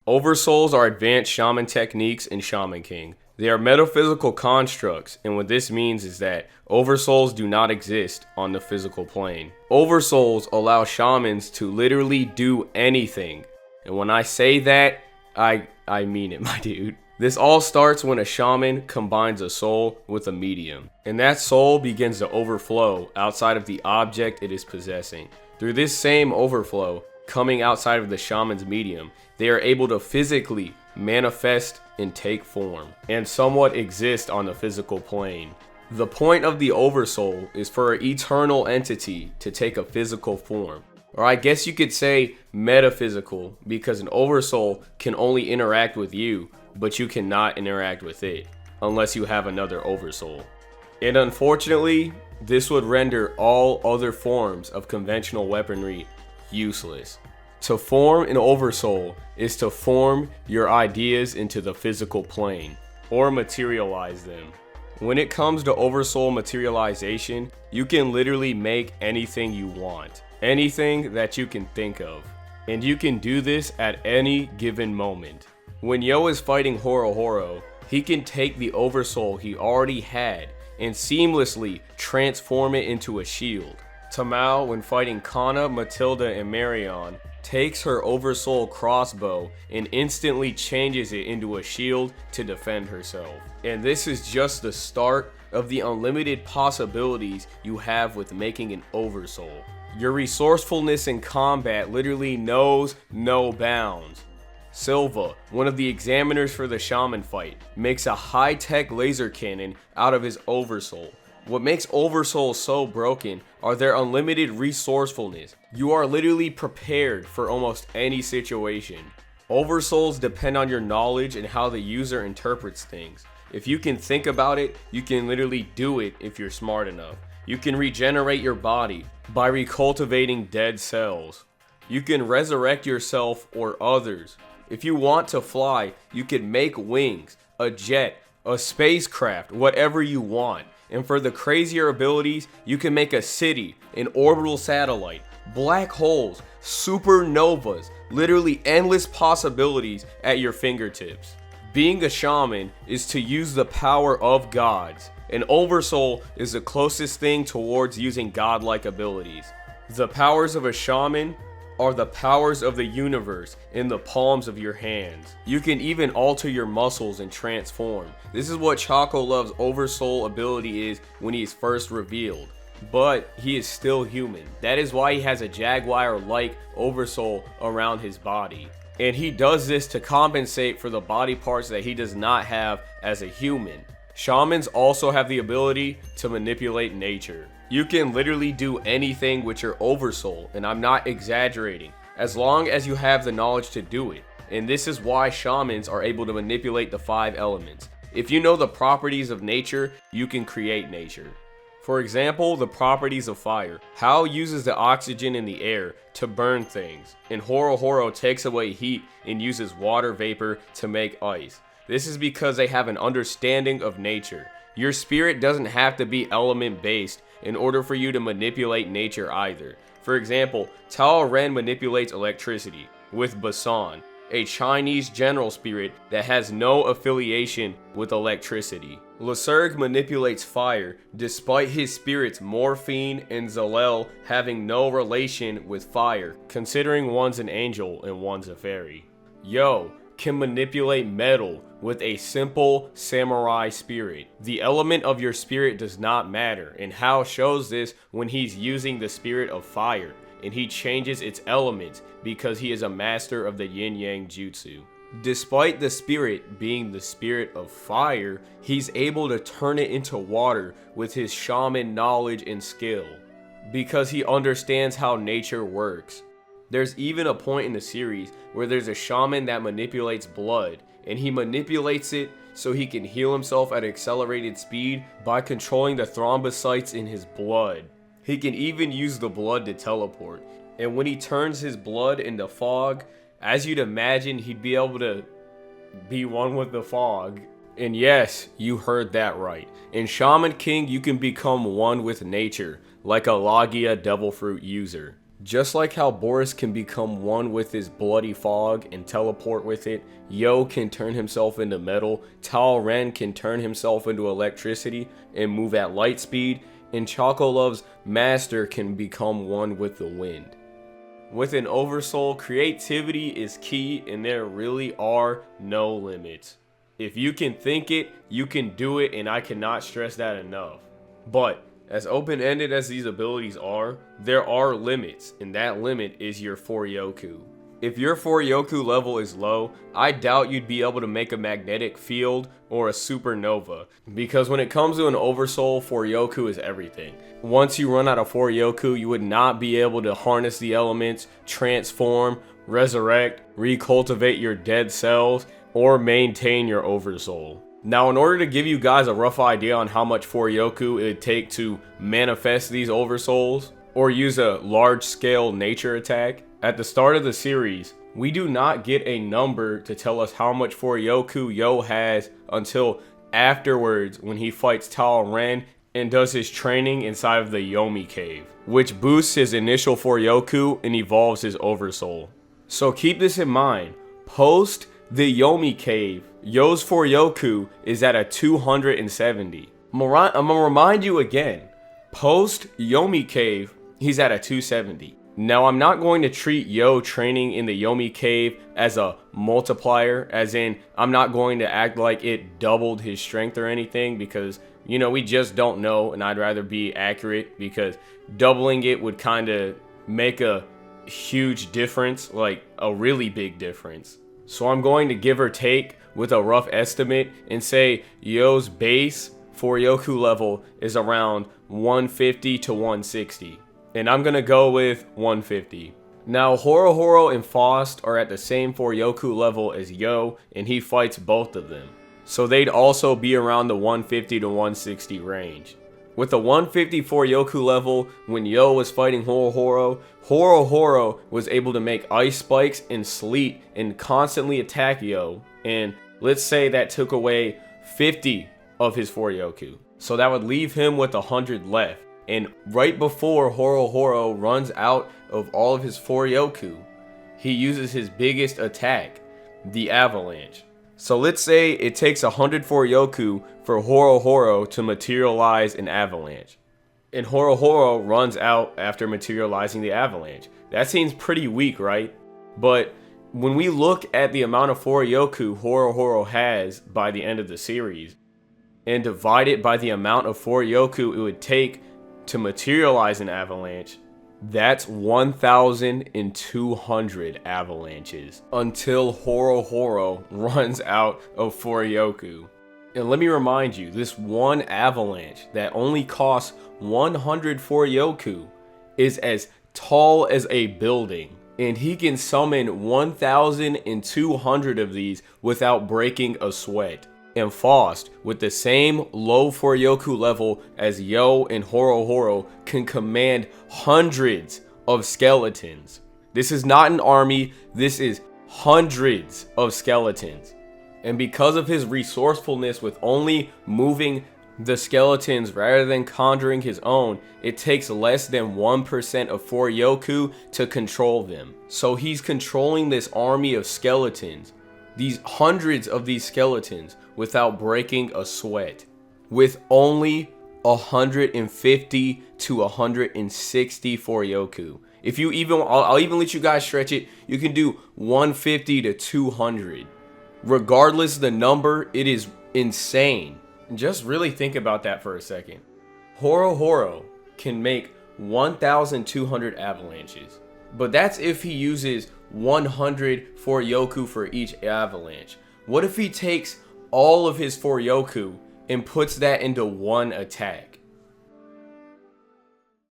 Oversouls are advanced shaman techniques in Shaman King. They are metaphysical constructs, and what this means is that oversouls do not exist on the physical plane. Oversouls allow shamans to literally do anything. And when I say that, I mean it, my dude. This all starts when a shaman combines a soul with a medium, and that soul begins to overflow outside of the object it is possessing. Through this same overflow, coming outside of the shaman's medium, they are able to physically manifest and take form, and somewhat exist on the physical plane. The point of the oversoul is for an eternal entity to take a physical form. Or I guess you could say metaphysical, because an oversoul can only interact with you, but you cannot interact with it, unless you have another oversoul. And unfortunately, this would render all other forms of conventional weaponry useless. To form an oversoul is to form your ideas into the physical plane, or materialize them. When it comes to oversoul materialization, you can literally make anything you want. Anything that you can think of. And you can do this at any given moment. When Yoh is fighting Horo, he can take the oversoul he already had and seamlessly transform it into a shield. Tamao, when fighting Kana, Matilda, and Marion, takes her oversoul crossbow and instantly changes it into a shield to defend herself. And this is just the start of the unlimited possibilities you have with making an oversoul. Your resourcefulness in combat literally knows no bounds. Silva, one of the examiners for the Shaman Fight, makes a high-tech laser cannon out of his oversoul. What makes oversouls so broken are their unlimited resourcefulness. You are literally prepared for almost any situation. Oversouls depend on your knowledge and how the user interprets things. If you can think about it, you can literally do it if you're smart enough. You can regenerate your body by recultivating dead cells. You can resurrect yourself or others. If you want to fly, you can make wings, a jet, a spacecraft, whatever you want. And for the crazier abilities, you can make a city, an orbital satellite, black holes, supernovas, literally endless possibilities at your fingertips. Being a shaman is to use the power of gods. An oversoul is the closest thing towards using godlike abilities. The powers of a shaman are the powers of the universe in the palms of your hands. You can even alter your muscles and transform. This is what Choco Love's oversoul ability is when he is first revealed. But he is still human. That is why he has a jaguar-like oversoul around his body. And he does this to compensate for the body parts that he does not have as a human. Shamans also have the ability to manipulate nature. You can literally do anything with your oversoul, and I'm not exaggerating, as long as you have the knowledge to do it. And this is why shamans are able to manipulate the 5 elements. If you know the properties of nature, you can create nature. For example, the properties of fire. Hao uses the oxygen in the air to burn things, and Horo takes away heat and uses water vapor to make ice. This is because they have an understanding of nature. Your spirit doesn't have to be element based in order for you to manipulate nature either. For example, Tao Ren manipulates electricity with Basan, a Chinese general spirit that has no affiliation with electricity. Lyserg manipulates fire despite his spirits Morphine and Zalel having no relation with fire, considering one's an angel and one's a fairy. Yoh can manipulate metal with a simple samurai spirit. The element of your spirit does not matter, and Hao shows this when he's using the spirit of fire, and he changes its elements because he is a master of the yin-yang jutsu. Despite the spirit being the spirit of fire, he's able to turn it into water with his shaman knowledge and skill, because he understands how nature works. There's even a point in the series where there's a shaman that manipulates blood, and he manipulates it so he can heal himself at accelerated speed by controlling the thrombocytes in his blood. He can even use the blood to teleport, and when he turns his blood into fog, as you'd imagine, he'd be able to be one with the fog. And yes, you heard that right. In Shaman King, you can become one with nature, like a Logia Devil Fruit user. Just like how Boris can become one with his bloody fog and teleport with it, Yoh can turn himself into metal, Tao Ren can turn himself into electricity and move at light speed, and Chocolove's master can become one with the wind. With an Oversoul, creativity is key and there really are no limits. If you can think it, you can do it, and I cannot stress that enough. But as open-ended as these abilities are, there are limits, and that limit is your Foryoku. If your Foryoku level is low, I doubt you'd be able to make a magnetic field or a supernova, because when it comes to an Oversoul, Foryoku is everything. Once you run out of Foryoku, you would not be able to harness the elements, transform, resurrect, recultivate your dead cells, or maintain your Oversoul. Now, in order to give you guys a rough idea on how much Foryoku it would take to manifest these Oversouls, or use a large-scale nature attack, at the start of the series, we do not get a number to tell us how much Foryoku Yoh has until afterwards when he fights Tao Ren and does his training inside of the Yomi Cave, which boosts his initial Foryoku and evolves his Oversoul. So keep this in mind, post the Yomi Cave, Yoh's Foryoku is at a 270. I'm gonna remind you again, post Yomi Cave, he's at a 270. Now, I'm not going to treat Yoh training in the Yomi Cave as a multiplier, as in, I'm not going to act like it doubled his strength or anything, because, you know, we just don't know, and I'd rather be accurate, because doubling it would kind of make a huge difference, like a really big difference. So I'm going to give or take with a rough estimate and say Yoh's base Foryoku level is around 150 to 160. And I'm going to go with 150. Now, Horo and Faust are at the same Foryoku level as Yoh, and he fights both of them. So they'd also be around the 150 to 160 range. With the 150 Foryoku level, when Yoh was fighting Horo was able to make ice spikes and sleet and constantly attack Yoh. And let's say that took away 50 of his Foryoku. So that would leave him with 100 left. And right before Horo runs out of all of his Foryoku, he uses his biggest attack, the Avalanche. So let's say it takes 100 Foryoku for Horo to materialize an Avalanche. And Horo runs out after materializing the Avalanche. That seems pretty weak, right? But when we look at the amount of Foryoku Horo has by the end of the series, and divide it by the amount of Foryoku it would take to materialize an Avalanche, that's 1,200 avalanches until Horo runs out of Foryoku. And let me remind you, this one avalanche that only costs 100 Foryoku is as tall as a building, and he can summon 1,200 of these without breaking a sweat. And Faust, with the same low Foryoku level as Yoh and Horo, can command hundreds of skeletons. This is not an army, this is hundreds of skeletons. And because of his resourcefulness with only moving the skeletons rather than conjuring his own, it takes less than 1% of Foryoku to control them. So he's controlling this army of skeletons, these hundreds of these skeletons, without breaking a sweat, with only 150 to 160 Foryoku. If you even, I'll even let you guys stretch it, you can do 150 to 200. Regardless of the number, it is insane. Just really think about that for a second. Horo can make 1,200 avalanches, but that's if he uses 100 Foryoku for each avalanche. What if he takes all of his Foryoku and puts that into one attack?